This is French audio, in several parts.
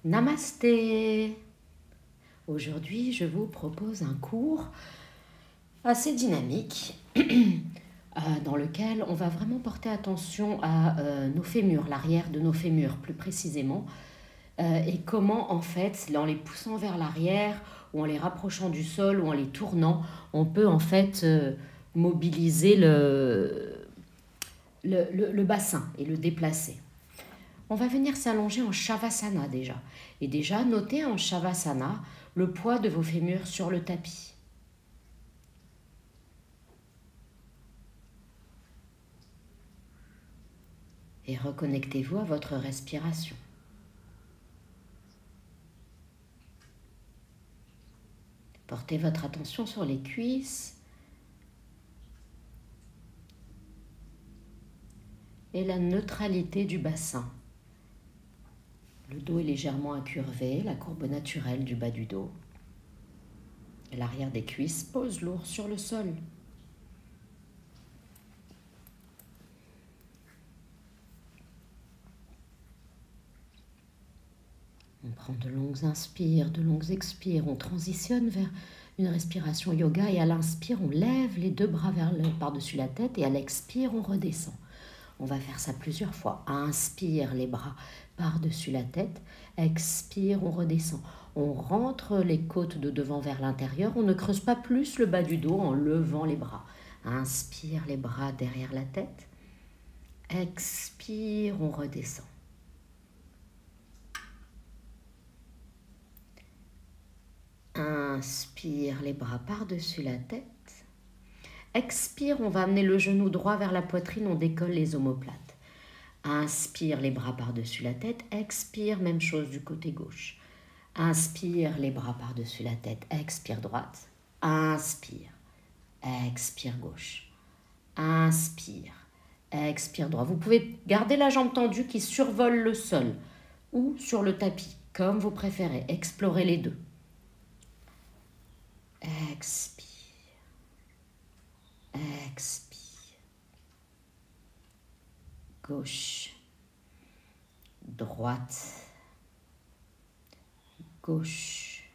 Namasté. Aujourd'hui, je vous propose un cours assez dynamique dans lequel on va vraiment porter attention à nos fémurs, l'arrière de nos fémurs plus précisément, et comment en fait, en les poussant vers l'arrière ou en les rapprochant du sol ou en les tournant, on peut en fait mobiliser le bassin et le déplacer. On va venir s'allonger en Shavasana déjà. Et déjà, notez en Shavasana le poids de vos fémurs sur le tapis. Et reconnectez-vous à votre respiration. Portez votre attention sur les cuisses et la neutralité du bassin. Le dos est légèrement incurvé, la courbe naturelle du bas du dos. Et l'arrière des cuisses pose lourd sur le sol. On prend de longues inspires, de longues expires. On transitionne vers une respiration yoga et à l'inspire, on lève les deux bras par-dessus la tête et à l'expire, on redescend. On va faire ça plusieurs fois. Inspire les bras par-dessus la tête. Expire, on redescend. On rentre les côtes de devant vers l'intérieur. On ne creuse pas plus le bas du dos en levant les bras. Inspire les bras derrière la tête. Expire, on redescend. Inspire les bras par-dessus la tête. Expire, on va amener le genou droit vers la poitrine, on décolle les omoplates. Inspire les bras par-dessus la tête. Expire, même chose du côté gauche. Inspire les bras par-dessus la tête. Expire droite. Inspire. Expire gauche. Inspire. Expire droit. Vous pouvez garder la jambe tendue qui survole le sol ou sur le tapis, comme vous préférez. Explorez les deux. Expire. Expire. Gauche. Droite. Gauche.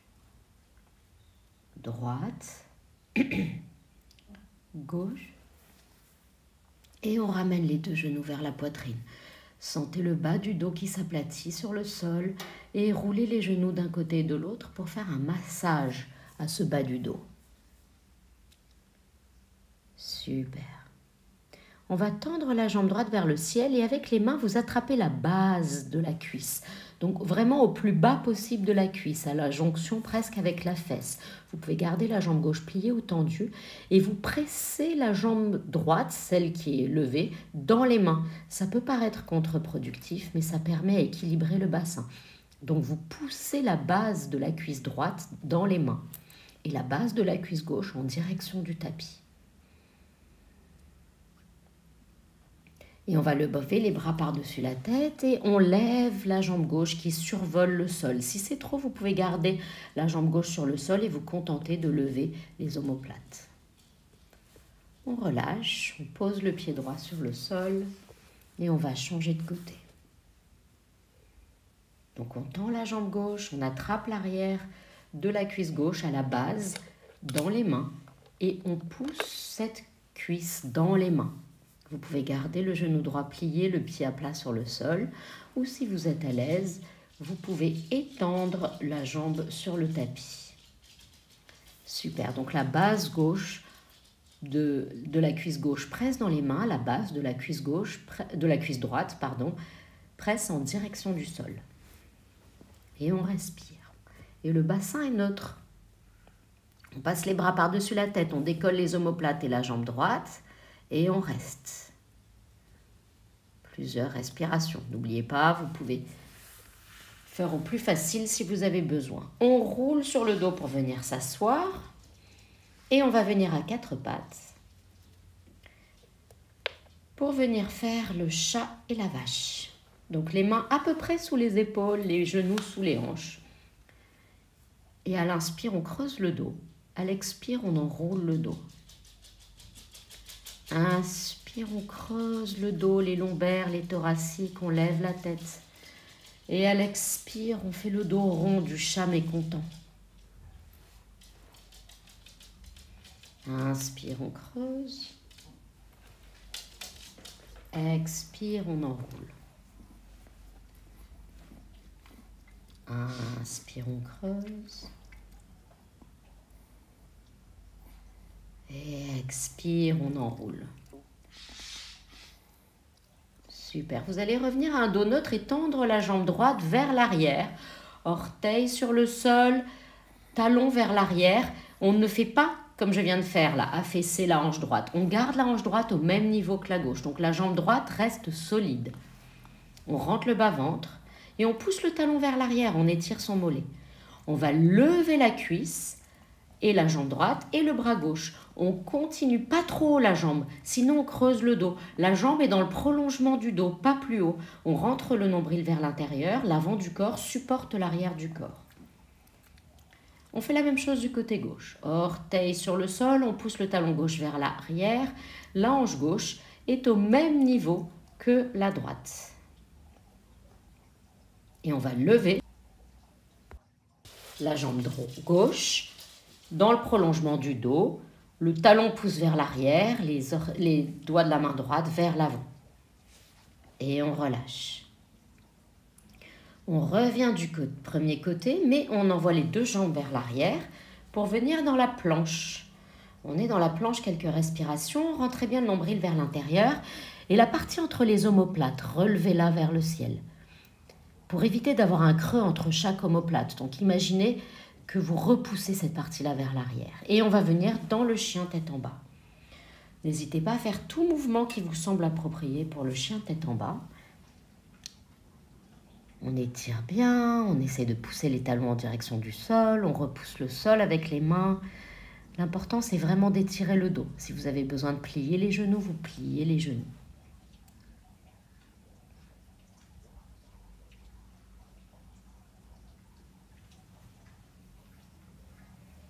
Droite. Gauche. Et on ramène les deux genoux vers la poitrine. Sentez le bas du dos qui s'aplatit sur le sol et roulez les genoux d'un côté et de l'autre pour faire un massage à ce bas du dos. Super. On va tendre la jambe droite vers le ciel et avec les mains, vous attrapez la base de la cuisse. Donc vraiment au plus bas possible de la cuisse, à la jonction presque avec la fesse. Vous pouvez garder la jambe gauche pliée ou tendue et vous pressez la jambe droite, celle qui est levée, dans les mains. Ça peut paraître contre-productif, mais ça permet à équilibrer le bassin. Donc vous poussez la base de la cuisse droite dans les mains et la base de la cuisse gauche en direction du tapis. Et on va lever les bras par-dessus la tête et on lève la jambe gauche qui survole le sol. Si c'est trop, vous pouvez garder la jambe gauche sur le sol et vous contenter de lever les omoplates. On relâche, on pose le pied droit sur le sol et on va changer de côté. Donc on tend la jambe gauche, on attrape l'arrière de la cuisse gauche à la base dans les mains et on pousse cette cuisse dans les mains. Vous pouvez garder le genou droit plié, le pied à plat sur le sol. Ou si vous êtes à l'aise, vous pouvez étendre la jambe sur le tapis. Super, donc la base gauche de la cuisse gauche presse dans les mains, la base de la cuisse droite, presse en direction du sol. Et on respire. Et le bassin est neutre. On passe les bras par-dessus la tête, on décolle les omoplates et la jambe droite. Et on reste. Plusieurs respirations. N'oubliez pas, vous pouvez faire au plus facile si vous avez besoin. On roule sur le dos pour venir s'asseoir. Et on va venir à quatre pattes pour venir faire le chat et la vache. Donc les mains à peu près sous les épaules, les genoux sous les hanches. Et à l'inspire, on creuse le dos. À l'expire, on enroule le dos. Inspire, on creuse le dos, les lombaires, les thoraciques, on lève la tête. Et à l'expire, on fait le dos rond du chat mécontent. Inspire, on creuse. Expire, on enroule. Inspire, on creuse. Et expire, on enroule. Super. Vous allez revenir à un dos neutre et tendre la jambe droite vers l'arrière. Orteil sur le sol, talon vers l'arrière. On ne fait pas comme je viens de faire là, affaisser la hanche droite. On garde la hanche droite au même niveau que la gauche. Donc la jambe droite reste solide. On rentre le bas-ventre et on pousse le talon vers l'arrière. On étire son mollet. On va lever la cuisse et la jambe droite et le bras gauche. On continue pas trop haut la jambe, sinon on creuse le dos. La jambe est dans le prolongement du dos, pas plus haut. On rentre le nombril vers l'intérieur, l'avant du corps supporte l'arrière du corps. On fait la même chose du côté gauche. Orteil sur le sol, on pousse le talon gauche vers l'arrière. La hanche gauche est au même niveau que la droite. Et on va lever la jambe gauche dans le prolongement du dos. Le talon pousse vers l'arrière, les doigts de la main droite vers l'avant. Et on relâche. On revient du premier côté, mais on envoie les deux jambes vers l'arrière pour venir dans la planche. On est dans la planche, quelques respirations. Rentrez bien le nombril vers l'intérieur. Et la partie entre les omoplates, relevez-la vers le ciel. Pour éviter d'avoir un creux entre chaque omoplate. Donc imaginez que vous repoussez cette partie-là vers l'arrière. Et on va venir dans le chien tête en bas. N'hésitez pas à faire tout mouvement qui vous semble approprié pour le chien tête en bas. On étire bien, on essaie de pousser les talons en direction du sol, on repousse le sol avec les mains. L'important, c'est vraiment d'étirer le dos. Si vous avez besoin de plier les genoux, vous pliez les genoux.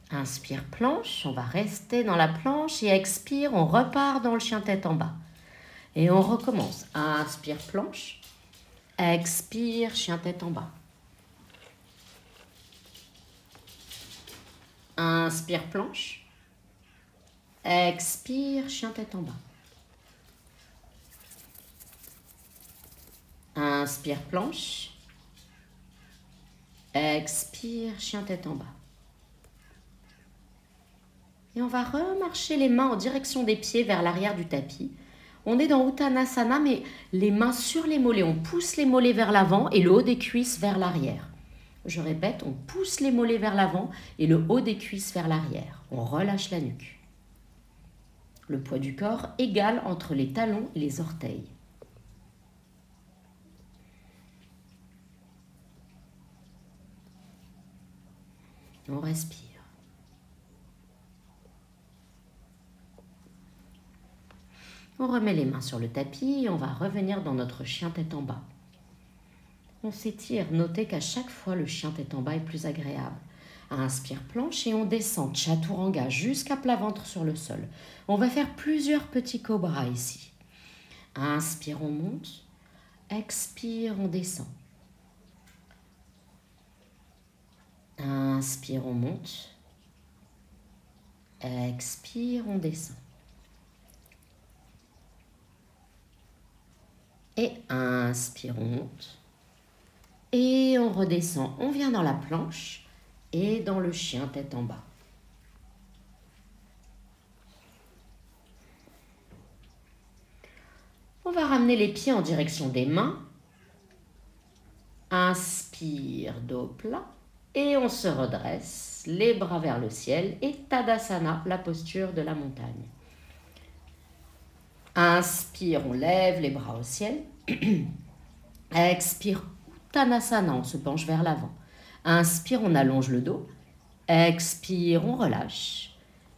Inspire, planche, on va rester dans la planche et expire, on repart dans le chien tête en bas. Et on recommence. Inspire, planche. Expire, chien tête en bas. Inspire, planche. Expire, chien tête en bas. Inspire, planche. Expire, chien tête en bas. Et on va remarcher les mains en direction des pieds vers l'arrière du tapis. On est dans Uttanasana, mais les mains sur les mollets. On pousse les mollets vers l'avant et le haut des cuisses vers l'arrière. Je répète, on pousse les mollets vers l'avant et le haut des cuisses vers l'arrière. On relâche la nuque. Le poids du corps égal entre les talons et les orteils. On respire. On remet les mains sur le tapis et on va revenir dans notre chien tête en bas. On s'étire. Notez qu'à chaque fois, le chien tête en bas est plus agréable. Inspire, planche et on descend chaturanga jusqu'à plat ventre sur le sol. On va faire plusieurs petits cobras ici. Inspire, on monte. Expire, on descend. Inspire, on monte. Expire, on descend. Et inspire, on monte. Et on redescend. On vient dans la planche et dans le chien tête en bas. On va ramener les pieds en direction des mains. Inspire, dos plat. Et on se redresse, les bras vers le ciel. Et Tadasana, la posture de la montagne. Inspire, on lève les bras au ciel. Expire, Uttanasana, on se penche vers l'avant. Inspire, on allonge le dos. Expire, on relâche.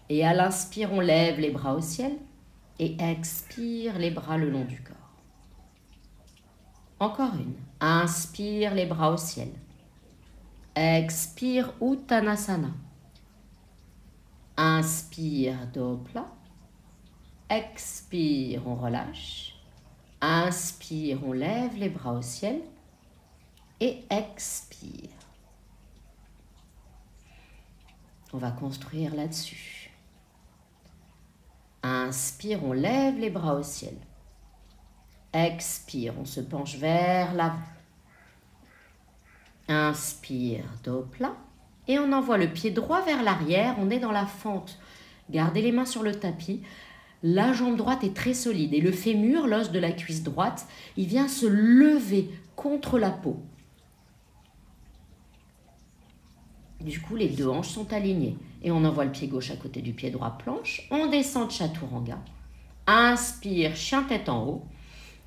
Et à l'inspire, on lève les bras au ciel. Et expire, les bras le long du corps. Encore une. Inspire, les bras au ciel. Expire, Uttanasana. Inspire, dos plat. Expire, on relâche. Inspire, on lève les bras au ciel. et expire. On va construire là-dessus. Inspire, on lève les bras au ciel. Expire, on se penche vers l'avant. Inspire, dos plat. Et on envoie le pied droit vers l'arrière, on est dans la fente. Gardez les mains sur le tapis. La jambe droite est très solide et le fémur, l'os de la cuisse droite, il vient se lever contre la peau. Du coup, les deux hanches sont alignées. Et on envoie le pied gauche à côté du pied droit, planche. On descend de chaturanga. Inspire, chien tête en haut.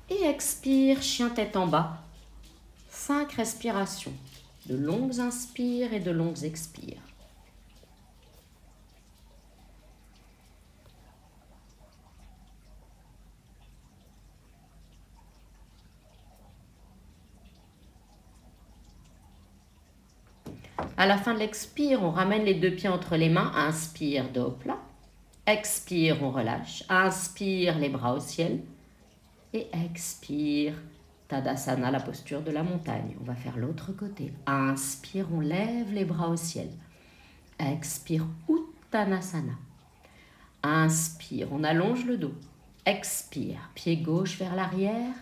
Et expire, chien tête en bas. 5 respirations. De longues inspires et de longues expires. À la fin de l'expire, on ramène les deux pieds entre les mains. Inspire, dos plat. Expire, on relâche. Inspire, les bras au ciel. Et expire, Tadasana, la posture de la montagne. On va faire l'autre côté. Inspire, on lève les bras au ciel. Expire, Uttanasana. Inspire, on allonge le dos. Expire, pied gauche vers l'arrière.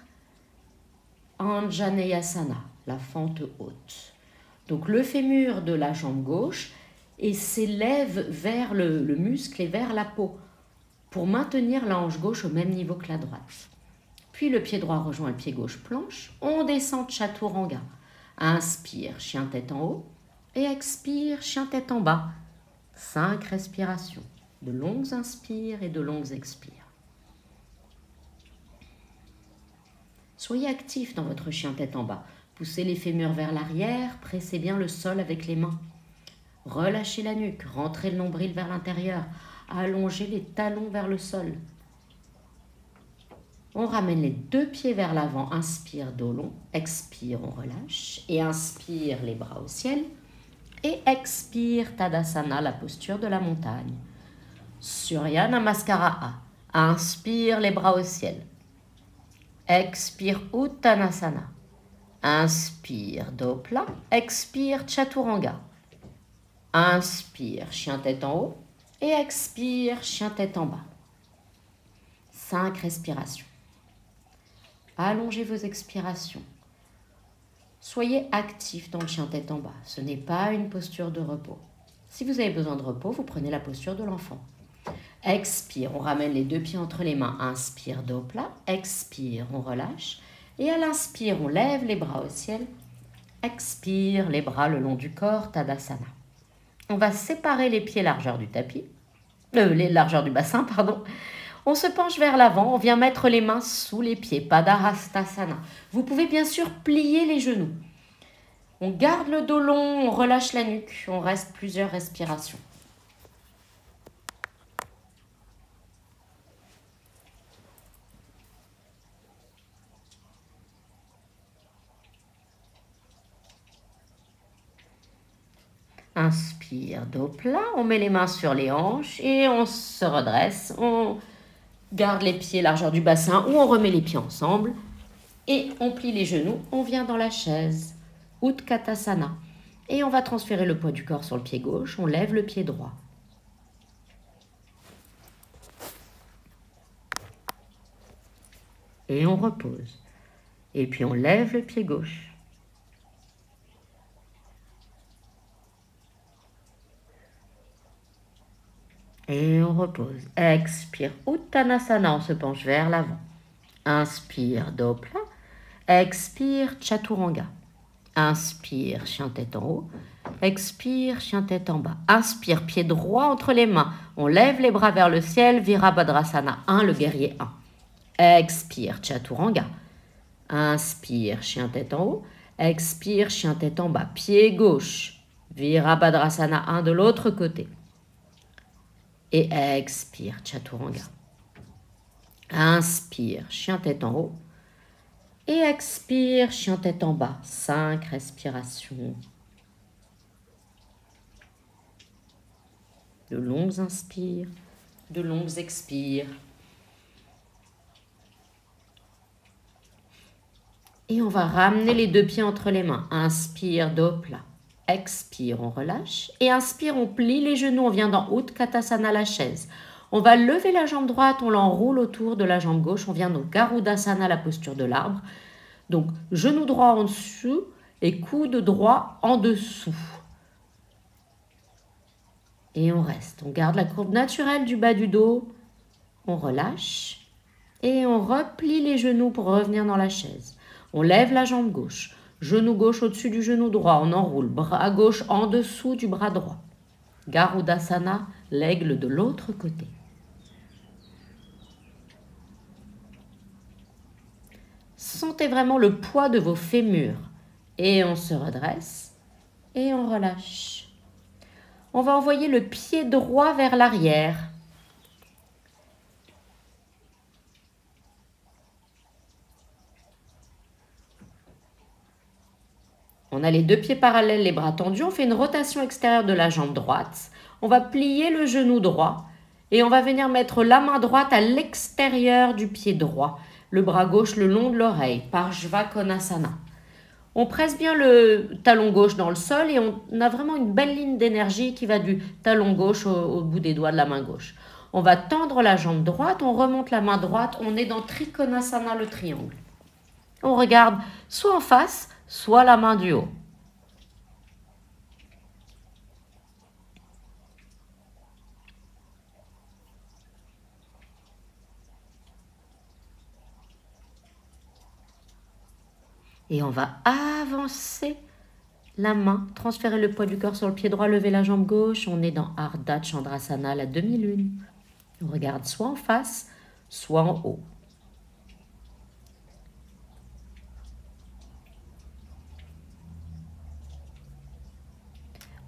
Anjaneyasana, la fente haute. Donc le fémur de la jambe gauche et s'élève vers le muscle et vers la peau pour maintenir la hanche gauche au même niveau que la droite. Puis le pied droit rejoint le pied gauche, planche. On descend chaturanga. Inspire, chien tête en haut. Et expire, chien tête en bas. 5 respirations. De longues inspires et de longues expires. Soyez actifs dans votre chien tête en bas. Poussez les fémurs vers l'arrière. Pressez bien le sol avec les mains. Relâchez la nuque. Rentrez le nombril vers l'intérieur. Allongez les talons vers le sol. On ramène les deux pieds vers l'avant, inspire, dos long, expire, on relâche. Et inspire, les bras au ciel. Et expire, Tadasana, la posture de la montagne. Surya Namaskara. Inspire, les bras au ciel. Expire, Uttanasana. Inspire, dos plat. Expire, Chaturanga. Inspire, chien tête en haut. Et expire, chien tête en bas. 5 respirations. Allongez vos expirations. Soyez actifs dans le chien tête en bas. Ce n'est pas une posture de repos. Si vous avez besoin de repos, vous prenez la posture de l'enfant. Expire, on ramène les deux pieds entre les mains. Inspire, dos plat. Expire, on relâche. Et à l'inspire, on lève les bras au ciel. Expire, les bras le long du corps, Tadasana. On va séparer les pieds largeur du tapis. Les largeurs du bassin, pardon. On se penche vers l'avant, on vient mettre les mains sous les pieds, Padarastasana. Vous pouvez bien sûr plier les genoux. On garde le dos long, on relâche la nuque, on reste plusieurs respirations. Inspire, dos plat, on met les mains sur les hanches et on se redresse. On garde les pieds largeur du bassin ou on remet les pieds ensemble et on plie les genoux. On vient dans la chaise, Utkatasana. Et on va transférer le poids du corps sur le pied gauche. On lève le pied droit. Et on repose. Et puis on lève le pied gauche. Et on repose. Expire, Uttanasana, on se penche vers l'avant. Inspire, dos plat. Expire, Chaturanga. Inspire, chien tête en haut. Expire, chien tête en bas. Inspire, pied droit entre les mains. On lève les bras vers le ciel. Virabhadrasana 1, le guerrier 1. Expire, Chaturanga. Inspire, chien tête en haut. Expire, chien tête en bas. Pied gauche. Virabhadrasana 1 de l'autre côté. Et expire, Chaturanga. Inspire, chien tête en haut. Et expire, chien tête en bas. 5 respirations. De longues inspires, de longues expires. Et on va ramener les deux pieds entre les mains. Inspire, dos plat. Expire, on relâche. Et inspire, on plie les genoux. On vient dans Utkatasana, la chaise. On va lever la jambe droite, on l'enroule autour de la jambe gauche. On vient dans Garudasana, la posture de l'arbre. Donc, genou droit en dessous et coude droit en dessous. Et on reste. On garde la courbe naturelle du bas du dos. On relâche. Et on replie les genoux pour revenir dans la chaise. On lève la jambe gauche. Genou gauche au-dessus du genou droit. On enroule. Bras gauche en dessous du bras droit. Garudasana, l'aigle de l'autre côté. Sentez vraiment le poids de vos fémurs. Et on se redresse. Et on relâche. On va envoyer le pied droit vers l'arrière. On a les deux pieds parallèles, les bras tendus. On fait une rotation extérieure de la jambe droite. On va plier le genou droit. Et on va venir mettre la main droite à l'extérieur du pied droit. Le bras gauche le long de l'oreille, Parshvakonasana. On presse bien le talon gauche dans le sol et on a vraiment une belle ligne d'énergie qui va du talon gauche au bout des doigts de la main gauche. On va tendre la jambe droite, on remonte la main droite, on est dans Trikonasana, le triangle. On regarde soit en face, soit la main du haut. Et on va avancer la main, transférer le poids du corps sur le pied droit, lever la jambe gauche. On est dans Ardha Chandrasana, la demi-lune. On regarde soit en face, soit en haut.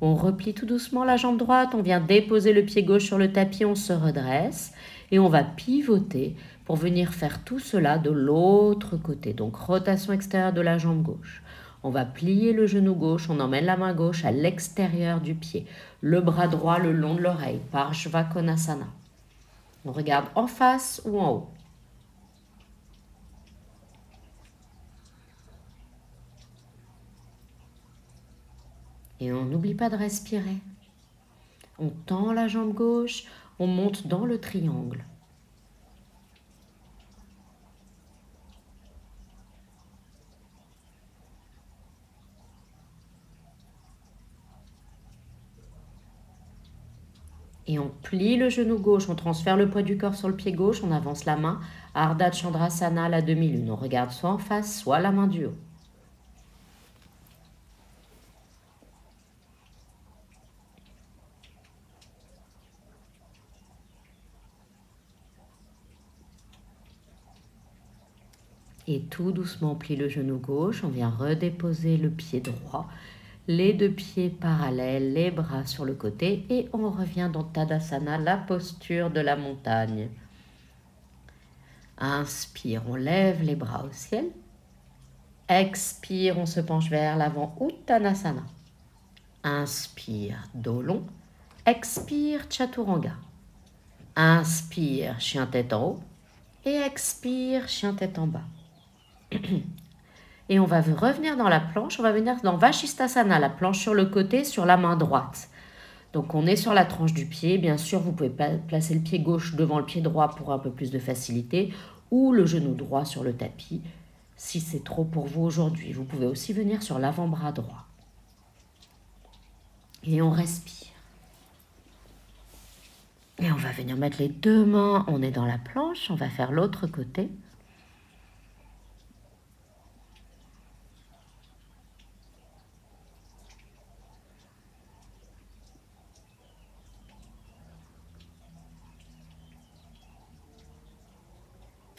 On replie tout doucement la jambe droite, on vient déposer le pied gauche sur le tapis, on se redresse et on va pivoter pour venir faire tout cela de l'autre côté. Donc rotation extérieure de la jambe gauche. On va plier le genou gauche, on emmène la main gauche à l'extérieur du pied. Le bras droit le long de l'oreille, Parshvakonasana. On regarde en face ou en haut. Et on n'oublie pas de respirer. On tend la jambe gauche, on monte dans le triangle. Et on plie le genou gauche, on transfère le poids du corps sur le pied gauche, on avance la main, Ardha Chandrasana, la demi-lune. On regarde soit en face, soit la main du haut. Et tout doucement, on plie le genou gauche, on vient redéposer le pied droit, les deux pieds parallèles, les bras sur le côté et on revient dans Tadasana, la posture de la montagne. Inspire, on lève les bras au ciel. Expire, on se penche vers l'avant, Uttanasana. Inspire, dos long. Expire, Chaturanga. Inspire, chien tête en haut. Et expire, chien tête en bas. Et on va revenir dans la planche, on va venir dans Vashisthasana, la planche sur le côté, sur la main droite. Donc on est sur la tranche du pied, bien sûr vous pouvez placer le pied gauche devant le pied droit pour un peu plus de facilité, ou le genou droit sur le tapis, si c'est trop pour vous aujourd'hui. Vous pouvez aussi venir sur l'avant-bras droit. Et on respire. Et on va venir mettre les deux mains, on est dans la planche, on va faire l'autre côté.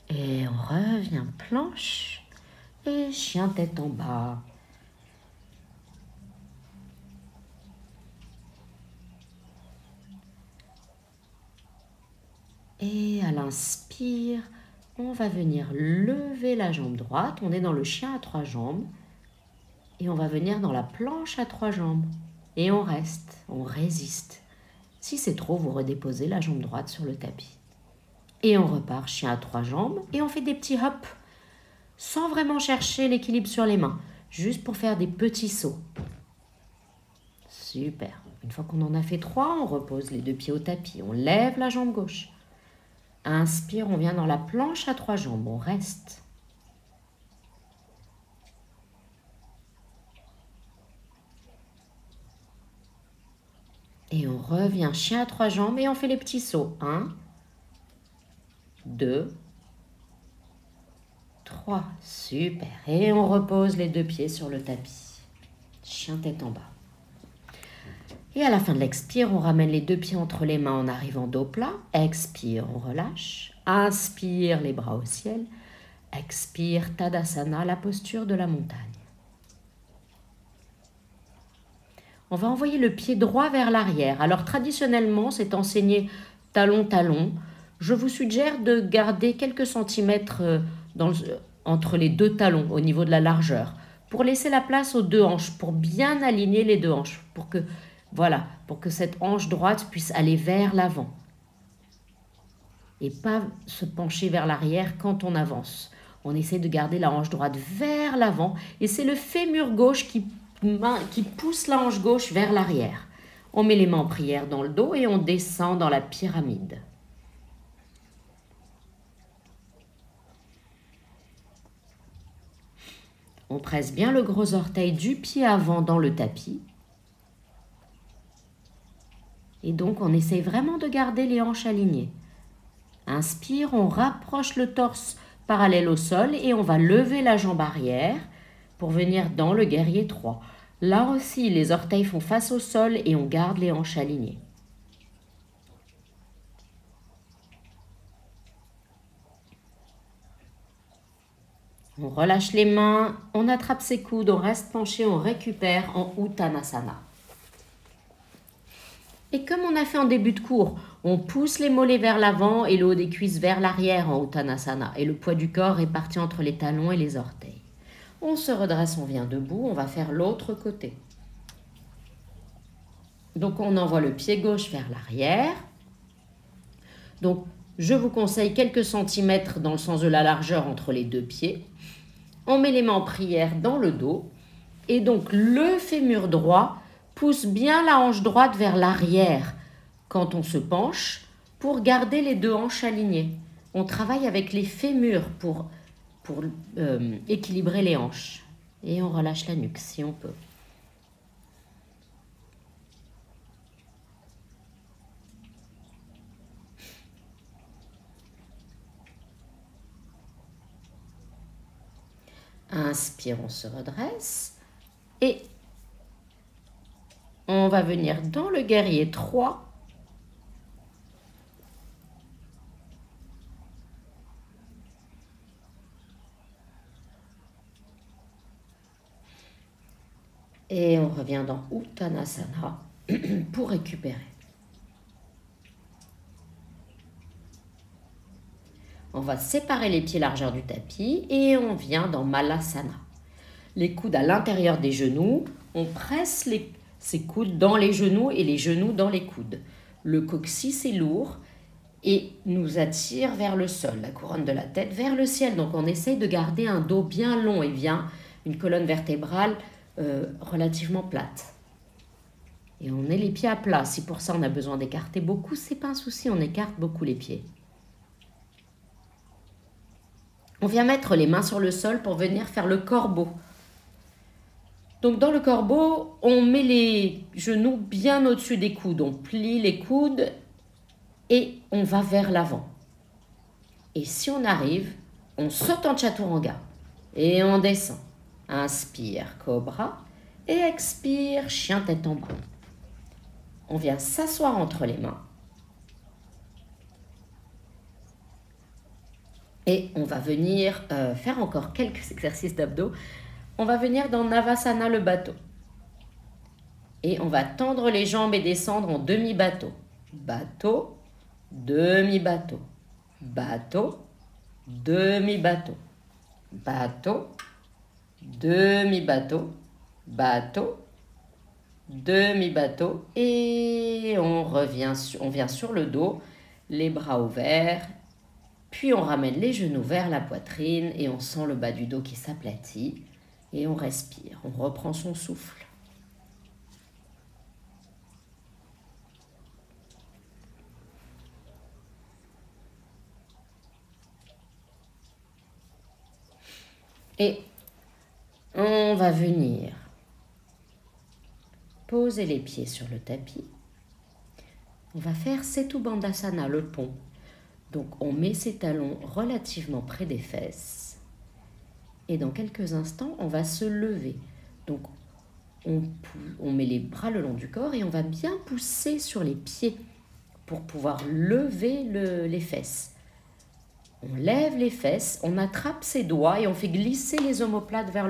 Et on revient planche et chien tête en bas. Et à l'inspire, on va venir lever la jambe droite. On est dans le chien à trois jambes. Et on va venir dans la planche à trois jambes. Et on reste, on résiste. Si c'est trop, vous redéposez la jambe droite sur le tapis. Et on repart chien à trois jambes et on fait des petits hops. sans vraiment chercher l'équilibre sur les mains, juste pour faire des petits sauts. Super. Une fois qu'on en a fait 3, on repose les 2 pieds au tapis, on lève la jambe gauche. Inspire, on vient dans la planche à 3 jambes, on reste. Et on revient, chien à 3 jambes et on fait les petits sauts. 1, 2, 3. Super. Et on repose les 2 pieds sur le tapis. Chien tête en bas. Et à la fin de l'expire, on ramène les 2 pieds entre les mains en arrivant dos plat. Expire, on relâche. Inspire, les bras au ciel. Expire, Tadasana, la posture de la montagne. On va envoyer le pied droit vers l'arrière. Alors traditionnellement, c'est enseigné talon-talon. Je vous suggère de garder quelques centimètres entre les 2 talons au niveau de la largeur pour laisser la place aux 2 hanches, pour bien aligner les 2 hanches, pour que cette hanche droite puisse aller vers l'avant et pas se pencher vers l'arrière quand on avance. On essaie de garder la hanche droite vers l'avant et c'est le fémur gauche qui pousse la hanche gauche vers l'arrière. On met les mains en prière dans le dos et on descend dans la pyramide. On presse bien le gros orteil du pied avant dans le tapis. Et donc, on essaye vraiment de garder les hanches alignées. Inspire, on rapproche le torse parallèle au sol et on va lever la jambe arrière pour venir dans le guerrier 3. Là aussi, les orteils font face au sol et on garde les hanches alignées. On relâche les mains, on attrape ses coudes, on reste penché, on récupère en Uttanasana. Et comme on a fait en début de cours, on pousse les mollets vers l'avant et le haut des cuisses vers l'arrière en Uttanasana. Et le poids du corps est parti entre les talons et les orteils. On se redresse, on vient debout, on va faire l'autre côté. Donc on envoie le pied gauche vers l'arrière. Donc je vous conseille quelques centimètres dans le sens de la largeur entre les 2 pieds. On met les mains en prière dans le dos. Et donc le fémur droit pousse bien la hanche droite vers l'arrière quand on se penche pour garder les 2 hanches alignées. On travaille avec les fémurs pour équilibrer les hanches. Et on relâche la nuque si on peut. Inspire, on se redresse. Et on va venir dans le guerrier 3. Et on revient dans Uttanasana pour récupérer. On va séparer les pieds largeur du tapis et on vient dans Malasana. Les coudes à l'intérieur des genoux, on presse ces coudes dans les genoux et les genoux dans les coudes. Le coccyx est lourd et nous attire vers le sol, la couronne de la tête vers le ciel. Donc on essaye de garder un dos bien long et bien une colonne vertébrale relativement plate. Et on est les pieds à plat. Si pour ça on a besoin d'écarter beaucoup, c'est pas un souci, on écarte beaucoup les pieds. On vient mettre les mains sur le sol pour venir faire le corbeau. Donc dans le corbeau, on met les genoux bien au-dessus des coudes. On plie les coudes et on va vers l'avant. Et si on arrive, on saute en chaturanga et on descend. Inspire, cobra, et expire, chien tête en bas. On vient s'asseoir entre les mains. Et on va venir faire encore quelques exercices d'abdos. On va venir dans Navasana, le bateau. Et on va tendre les jambes et descendre en demi-bateau. Bateau, demi-bateau. Bateau, demi-bateau. Bateau, demi-bateau. Bateau, demi-bateau. Et on vient sur le dos, les bras ouverts. Puis on ramène les genoux vers la poitrine et on sent le bas du dos qui s'aplatit. Et on respire, on reprend son souffle. Et on va venir poser les pieds sur le tapis. On va faire Setu Bandhasana, le pont. Donc on met ses talons relativement près des fesses. Et dans quelques instants, on va se lever. Donc on met les bras le long du corps et on va bien pousser sur les pieds pour pouvoir lever les fesses. On lève les fesses, on attrape ses doigts et on fait glisser les omoplates vers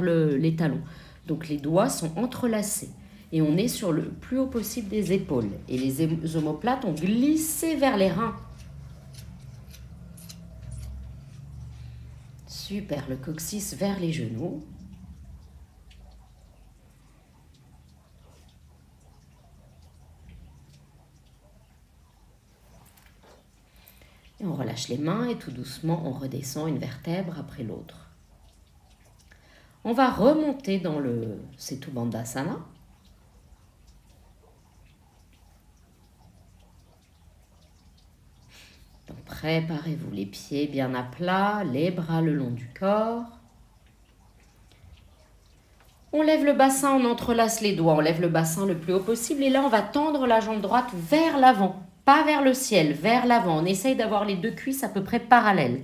les talons. Donc les doigts sont entrelacés et on est sur le plus haut possible des épaules. Et les omoplates ont glissé vers les reins. Super, le coccyx vers les genoux. Et on relâche les mains et tout doucement, on redescend une vertèbre après l'autre. On va remonter dans le Setu Bandhasana. Donc préparez-vous les pieds bien à plat, les bras le long du corps. On lève le bassin, on entrelace les doigts, on lève le bassin le plus haut possible et là on va tendre la jambe droite vers l'avant. Pas vers le ciel, vers l'avant. On essaye d'avoir les deux cuisses à peu près parallèles.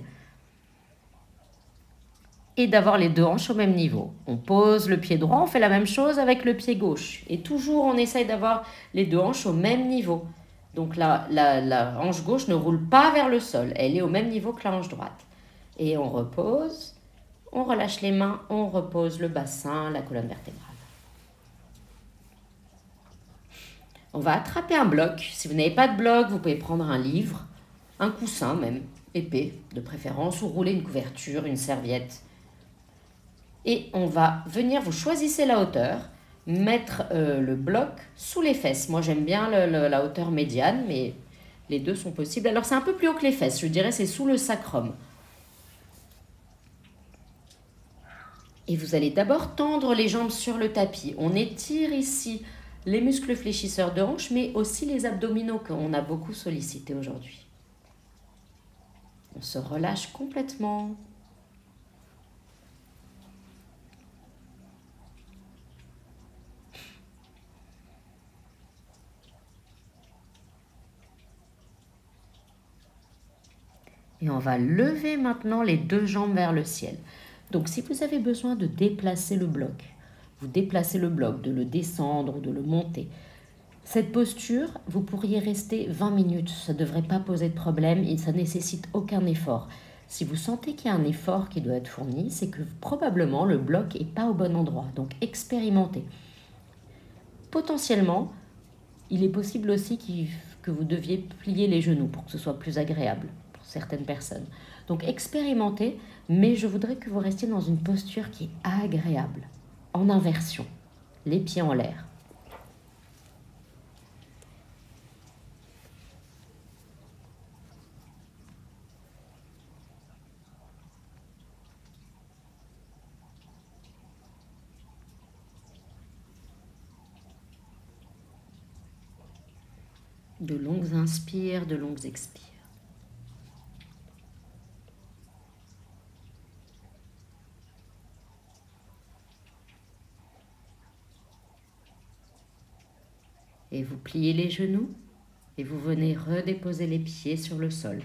Et d'avoir les deux hanches au même niveau. On pose le pied droit, on fait la même chose avec le pied gauche. Et toujours, on essaye d'avoir les deux hanches au même niveau. Donc la hanche gauche ne roule pas vers le sol. Elle est au même niveau que la hanche droite. Et on repose, on relâche les mains, on repose le bassin, la colonne vertébrale. On va attraper un bloc. Si vous n'avez pas de bloc, vous pouvez prendre un livre, un coussin même, épais de préférence, ou rouler une couverture, une serviette. Et on va venir, vous choisissez la hauteur, mettre le bloc sous les fesses. Moi j'aime bien la hauteur médiane, mais les deux sont possibles. Alors c'est un peu plus haut que les fesses, je dirais c'est sous le sacrum. Et vous allez d'abord tendre les jambes sur le tapis. On étire ici les muscles fléchisseurs de hanche, mais aussi les abdominaux qu'on a beaucoup sollicités aujourd'hui. On se relâche complètement. Et on va lever maintenant les deux jambes vers le ciel. Donc si vous avez besoin de déplacer le bloc, vous déplacez le bloc, de le descendre ou de le monter. Cette posture, vous pourriez rester 20 minutes, ça ne devrait pas poser de problème et ça ne nécessite aucun effort. Si vous sentez qu'il y a un effort qui doit être fourni, c'est que probablement le bloc n'est pas au bon endroit. Donc expérimentez. Potentiellement, il est possible aussi que vous deviez plier les genoux pour que ce soit plus agréable pour certaines personnes. Donc expérimentez, mais je voudrais que vous restiez dans une posture qui est agréable, en inversion, les pieds en l'air. De longues inspires, de longues expires. Et vous pliez les genoux et vous venez redéposer les pieds sur le sol.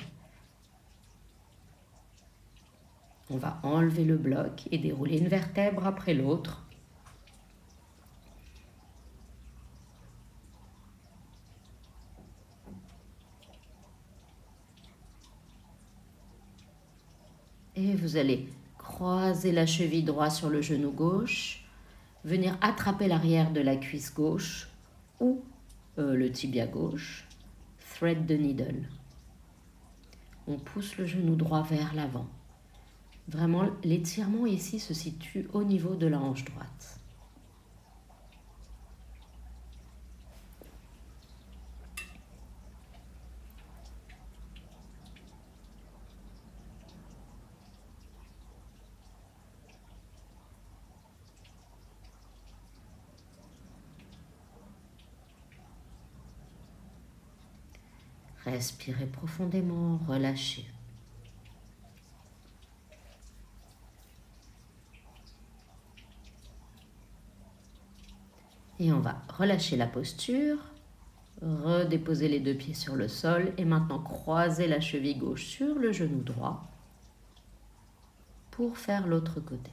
On va enlever le bloc et dérouler une vertèbre après l'autre. Et vous allez croiser la cheville droite sur le genou gauche, venir attraper l'arrière de la cuisse gauche ou le tibia gauche, thread the needle. On pousse le genou droit vers l'avant. Vraiment, l'étirement ici se situe au niveau de la hanche droite. Respirez profondément, relâchez. Et on va relâcher la posture, redéposer les deux pieds sur le sol et maintenant croiser la cheville gauche sur le genou droit pour faire l'autre côté.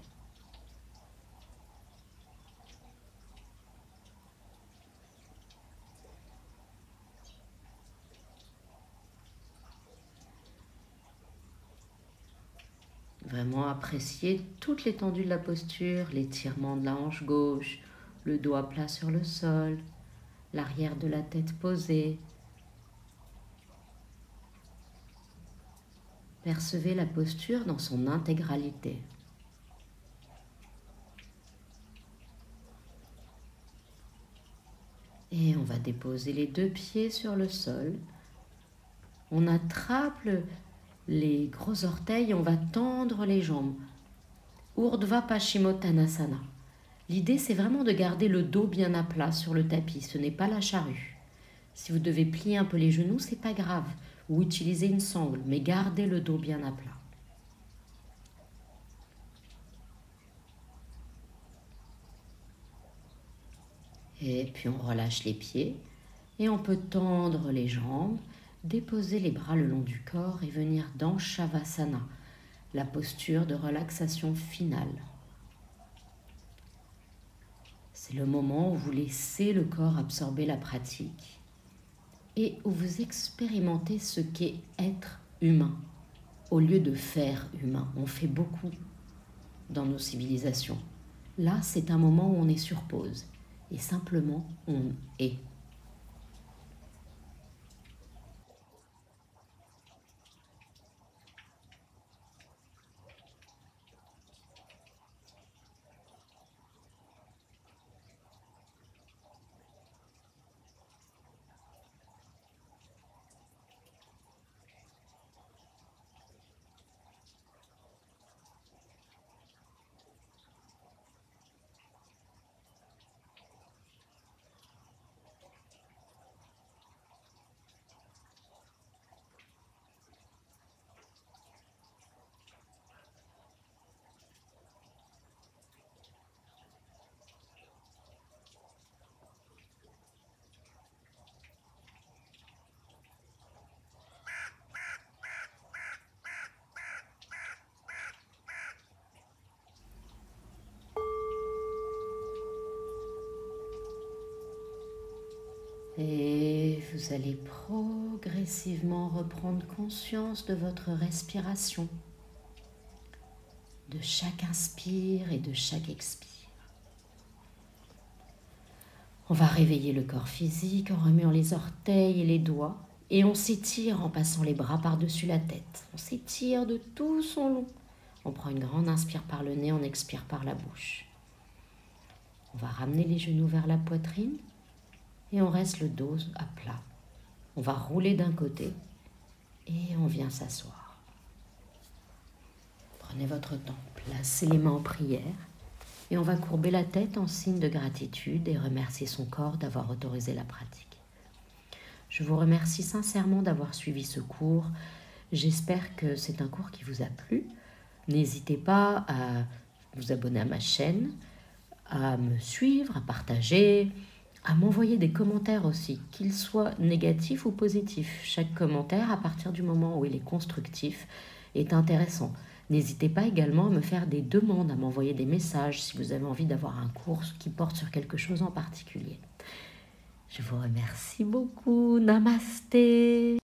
Vraiment appréciez toute l'étendue de la posture, l'étirement de la hanche gauche, le doigt plat sur le sol, l'arrière de la tête posée. Percevez la posture dans son intégralité. Et on va déposer les deux pieds sur le sol. On attrape les gros orteils, on va tendre les jambes. Urdhva Paschimottanasana. L'idée, c'est vraiment de garder le dos bien à plat sur le tapis. Ce n'est pas la charrue. Si vous devez plier un peu les genoux, c'est pas grave. Ou utiliser une sangle, mais gardez le dos bien à plat. Et puis on relâche les pieds et on peut tendre les jambes, déposer les bras le long du corps et venir dans Shavasana, la posture de relaxation finale. C'est le moment où vous laissez le corps absorber la pratique et où vous expérimentez ce qu'est être humain au lieu de faire humain. On fait beaucoup dans nos civilisations. Là, c'est un moment où on est sur pause et simplement on est. Et vous allez progressivement reprendre conscience de votre respiration, de chaque inspire et de chaque expire. On va réveiller le corps physique en remuant les orteils et les doigts et on s'étire en passant les bras par-dessus la tête. On s'étire de tout son long. On prend une grande inspire par le nez, on expire par la bouche. On va ramener les genoux vers la poitrine. Et on reste le dos à plat. On va rouler d'un côté et on vient s'asseoir. Prenez votre temps, placez les mains en prière et on va courber la tête en signe de gratitude et remercier son corps d'avoir autorisé la pratique. Je vous remercie sincèrement d'avoir suivi ce cours. J'espère que c'est un cours qui vous a plu. N'hésitez pas à vous abonner à ma chaîne, à me suivre, à partager, à m'envoyer des commentaires aussi, qu'ils soient négatifs ou positifs. Chaque commentaire, à partir du moment où il est constructif, est intéressant. N'hésitez pas également à me faire des demandes, à m'envoyer des messages si vous avez envie d'avoir un cours qui porte sur quelque chose en particulier. Je vous remercie beaucoup. Namasté.